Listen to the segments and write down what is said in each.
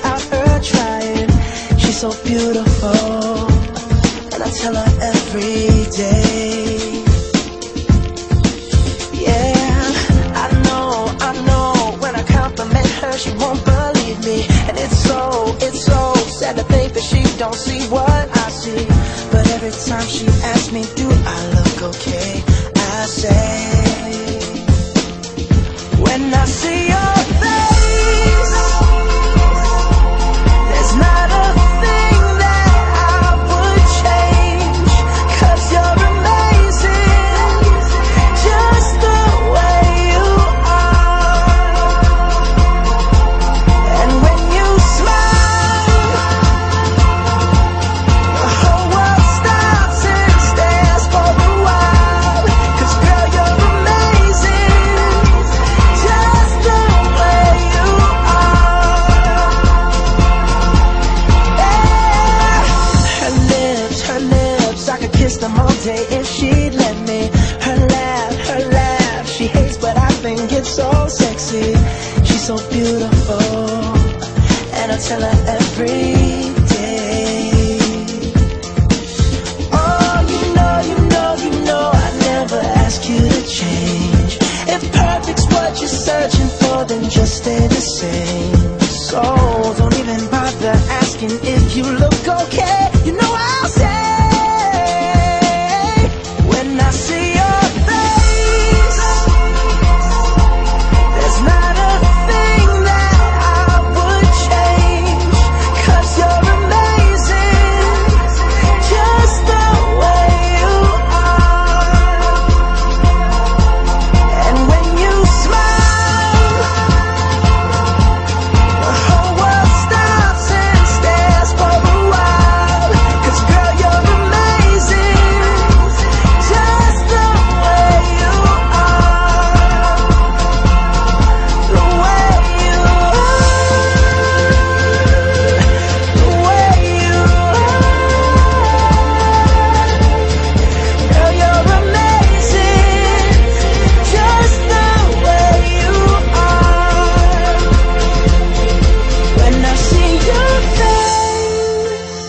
without her trying. She's so beautiful, and I tell her every day. Yeah, I know, when I compliment her, she won't believe me. And it's so sad to think that she don't see what I see. But every time she asks me, do I look okay, I say, when I see your face, there's not a thing that I would change, 'cause you're amazing, just the way you are. And when you smile, the whole world stops and stares for a while, 'cause girl, you're amazing, just the way you are. Yeah. Her lips, I could kiss them all day if she'd let me. Her laugh, she hates, but I think it's so sexy. She's so beautiful, and I tell her every day. Oh, you know, I never ask you to change. If perfect's what you're searching for, then just stay the same. So don't even bother asking if you look okay. You know I'll say, when I see your face, there's not a thing that I would change, 'cause you're amazing, just the way you are. And when you smile, the whole world stops and stares for a while, 'cause girl, you're amazing, just the way you are. The way you are, the way you are. Girl, you're amazing, just the way you are. When I see your face,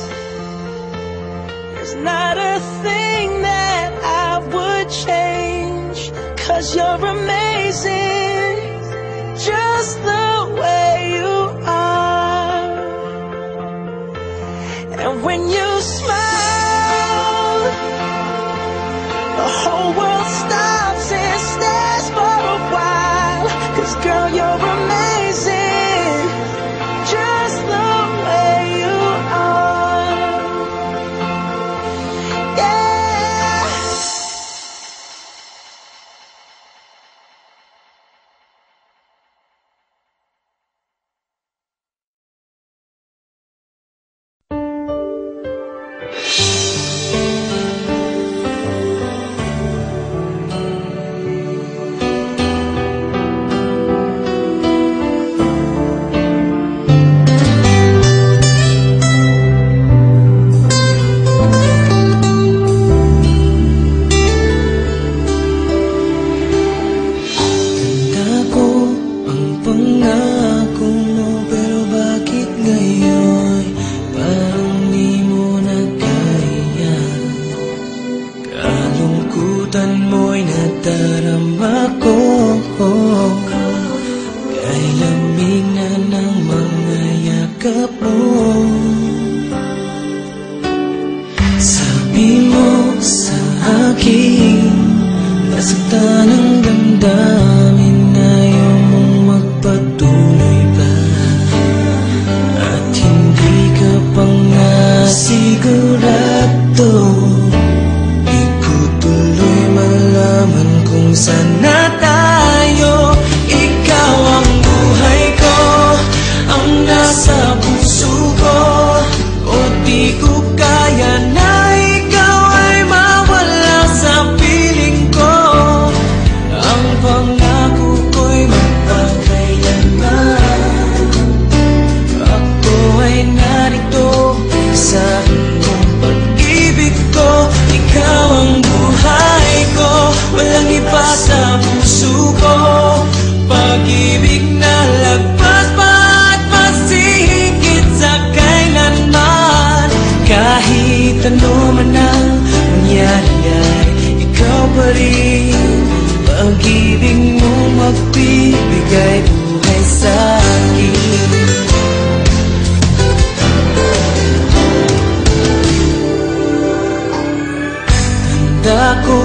there's not a thing that I would change, 'cause you're amazing, just the way you are. And when you smile, the whole world stops and stares for a while, 'cause girl, you're amazing, just the way you are. Yeah. Tanda ko ang pangako mo, pero bakit ngayon parang di mo na kaya? Kalungkutan mo'y nadarama ko, kay lamig na ng mga yakap mo. Sabi mo sa akin, nasaktan ang damdamin, ayaw mong magpatuloy pa, at hindi ka pa nga sigurado. Di ko tuloy malaman kung saan na tayo. Ikaw ang buhay ko, ang nasa puso ko, o di ko kaya na ikaw ay mawala sa piling ko. Ang rin pag-ibig mo magbibigay buhay sa'kin. Tanda ko